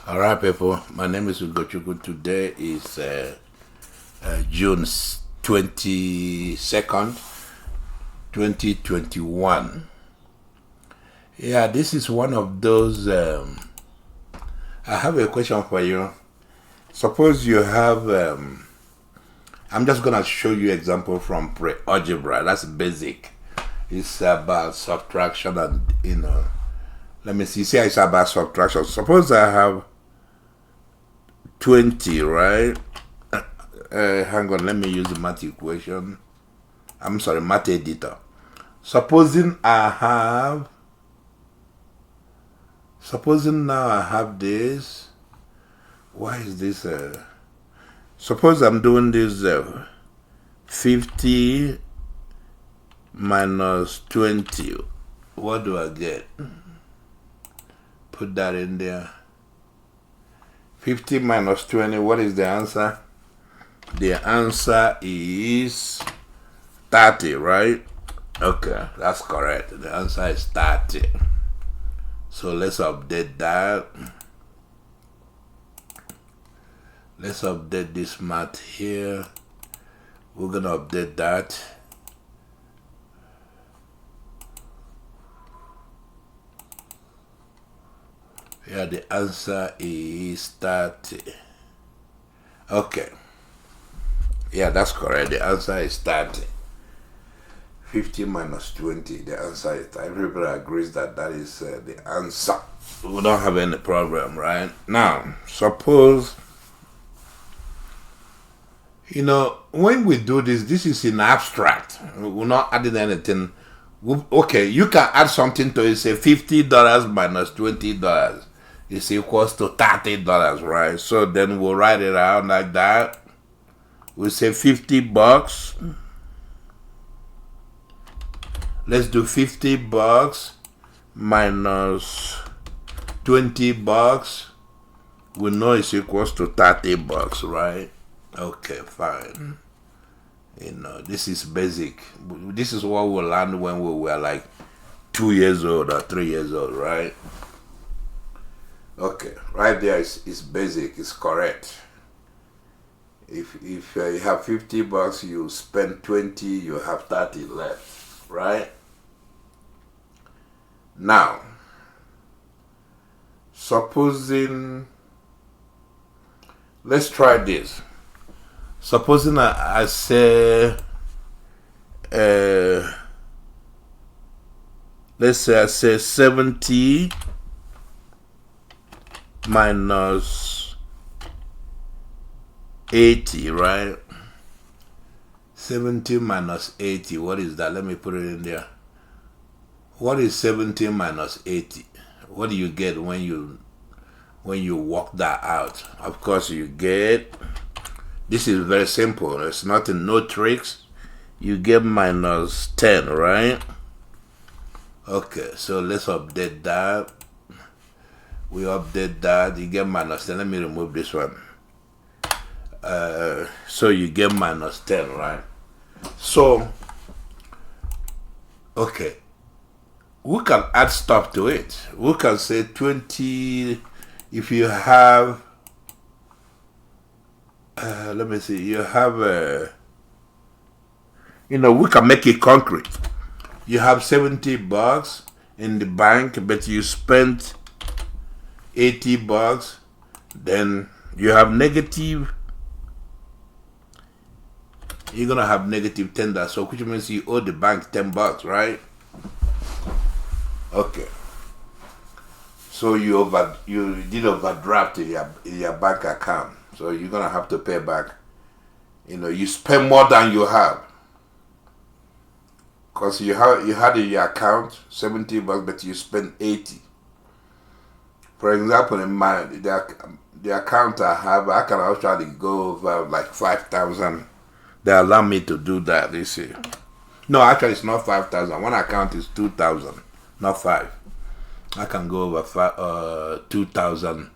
All right, people. My name is Ugochukwu. Today is June 22nd, 2021. Yeah, this is one of those. I have a question for you. Suppose you have. I'm just gonna show you example from pre-algebra. That's basic. It's about subtraction and. Let me see. See, it's about subtraction. Suppose I have 20, right? Hang on, let me use the math equation. I'm sorry, math editor. Supposing now I have this. Why is this? Suppose I'm doing this 50 minus 20. What do I get? Put that in there. 50 minus 20, what is the answer? The answer is 30, right? Okay, that's correct. The answer is 30. So let's update that. Let's update this math here. We're gonna update that. Yeah, the answer is 30. Okay. Yeah, that's correct. The answer is 30. 50 minus 20. The answer is 30. Everybody agrees that that is the answer. We don't have any problem, right? Now, suppose, when we do this is in abstract. We're not adding anything. Okay, you can add something to it. Say $50 minus $20 is equals to $30, right? So then we'll write it out like that. We say $50. Let's do $50 minus $20. We know it's equals to $30, right? Okay, fine. This is basic. This is what we learned when we were like 2 years old or 3 years old, right? Okay, right there is basic, it's correct. If you have $50, you spend 20, you have 30 left, right? Now, supposing, let's try this. Supposing I say, let's say I say 70 minus 80, right? 70 minus 80, what is that? Let me put it in there. What is 70 minus 80? What do you get when you work that out? Of course you get, this is very simple. There's nothing, no tricks. You get minus 10, right? Okay, so let's update that. We update that. You get minus 10. Let me remove this one. So you get minus 10, right? So, okay. We can add stuff to it. We can say 20. If you have, let me see, you have we can make it concrete. You have $70 in the bank, but you spent $80, then you have negative, you're gonna have negative $10, so which means you owe the bank $10, right? Okay. So you did overdraft in your bank account, so you're gonna have to pay back. You spend more than you have, because you had in your account $70, but you spent 80. For example, in the account I have, I can actually go over like 5,000. They allow me to do that, you see. No, actually it's not 5,000. One account is 2,000, not 5. I can go over 2,000.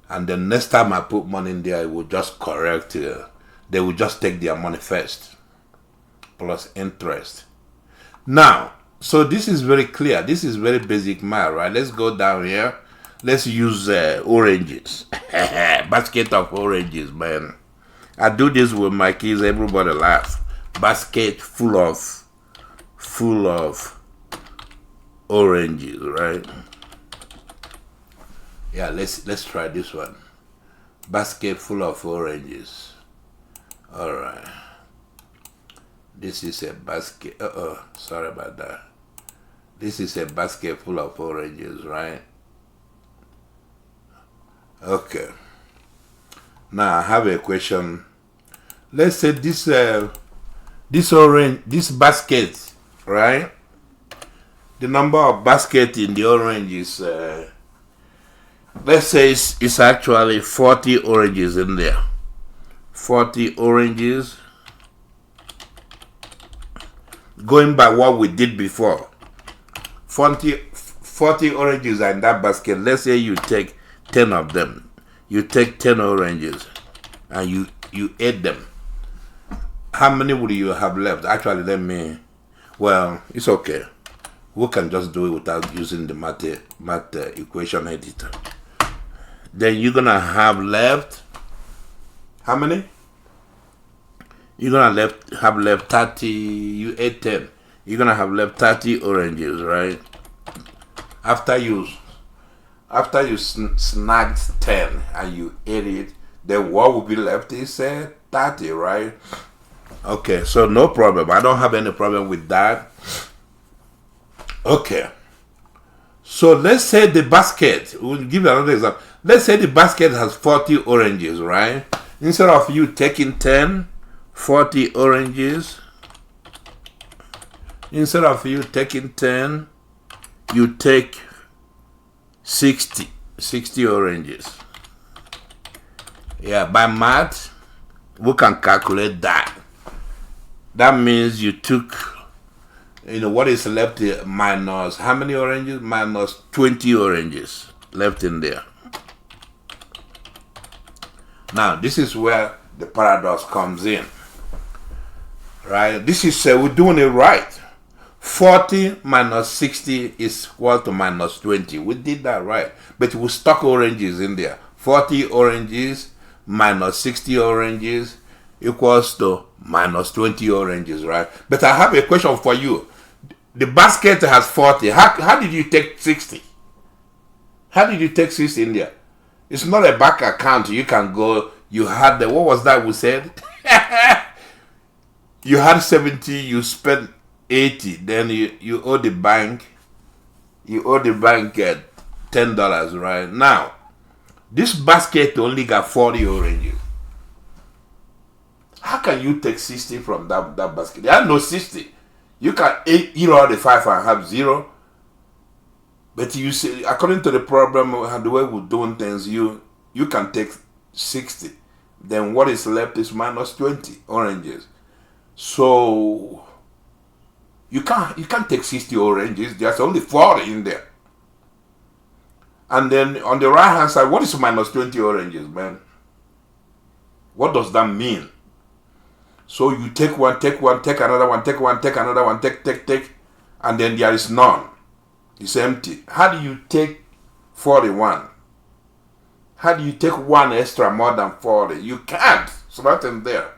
And then next time I put money in there, it will just correct. They will just take their money first, plus interest. Now, so this is very clear. This is very basic math, right? Let's go down here. let's use oranges. Basket of oranges, man. I do this with my kids. Everybody laughs. Basket full of oranges, right? Yeah, let's try this one. Basket full of oranges. All right. This is a basket. Sorry about that. This is a basket full of oranges, right? Okay. Now I have a question. Let's say this basket, right? The number of basket in the orange is let's say it's actually 40 oranges in there. 40 oranges. Going by what we did before. 40 oranges are in that basket. Let's say you take 10 of them. You take 10 oranges and you ate them. How many would you have left? Actually, well, it's okay. We can just do it without using the math equation editor. Then you're gonna have left, how many? You're gonna have left 30, you ate 10. You're gonna have left 30 oranges, right? After you snagged 10 and you ate it, then what will be left is 30, right? Okay, so no problem. I don't have any problem with that. Okay. So let's say the basket, we'll give you another example. Let's say the basket has 40 oranges, right? Instead of you taking 40 oranges, instead of you taking 10, you take 60 oranges. Yeah, by math, we can calculate that. That means you took, what is left minus how many oranges? Minus 20 oranges left in there. Now, this is where the paradox comes in. Right? This is, we're doing it right. 40 minus 60 is equal to minus 20. We did that right. But we stuck oranges in there. 40 oranges minus 60 oranges equals to minus 20 oranges, right? But I have a question for you. The basket has 40. How did you take 60? How did you take 60 in there? It's not a bank account. You can go, you had what was that we said? You had 70, you spent 80, then you owe the bank, $10, right? Now, this basket only got 40 oranges. How can you take 60 from that basket? There are no 60. You can eat all the 5 and have 0. But you see, according to the problem and the way we're doing things, you can take 60. Then what is left is minus 20 oranges. So you can't take 60 oranges. There's only 40 in there. And then on the right hand side, what is minus 20 oranges, man? What does that mean? So you take one, take another one, take one, take another one, take, and then there is none. It's empty. How do you take 41? How do you take one extra more than 40? You can't. It's nothing there.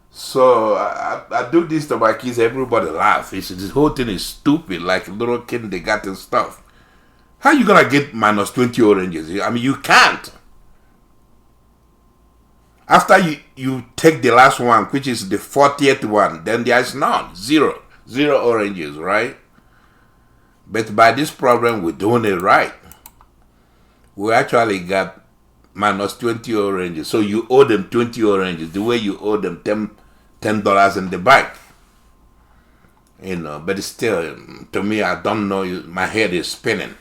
So I do this to my kids. Everybody laughs. This whole thing is stupid, like little kindergarten stuff. How you gonna get minus 20 oranges? I mean, you can't. After you take the last one, which is the 40th one, then there is none. Zero oranges, right? But by this problem, we're doing it right. We actually got minus 20 oranges. So you owe them 20 oranges, the way you owe them $10 in the bank. But still, to me, I don't know. My head is spinning.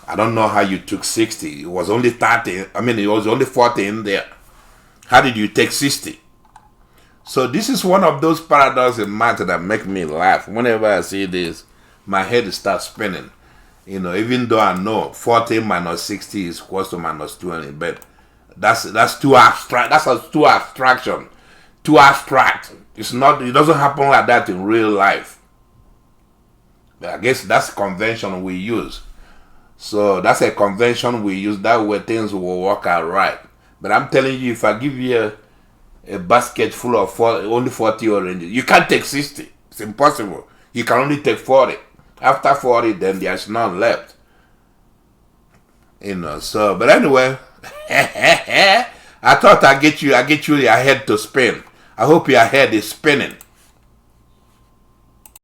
I don't know how you took 60. It was only 30. I mean, it was only 40 in there. How did you take 60? So this is one of those paradoxes in math that make me laugh. Whenever I see this, my head starts spinning. Even though I know 40 minus 60 is equal to minus 20, but that's too abstract. That's too abstraction. Too abstract. It's not. It doesn't happen like that in real life. But I guess that's the convention we use. So that's a convention we use. That way things will work out right. But I'm telling you, if I give you a basket full of only 40 oranges, you can't take 60. It's impossible. You can only take 40. After 40, then there's none left. So, but anyway, I thought I get you your head to spin. I hope your head is spinning.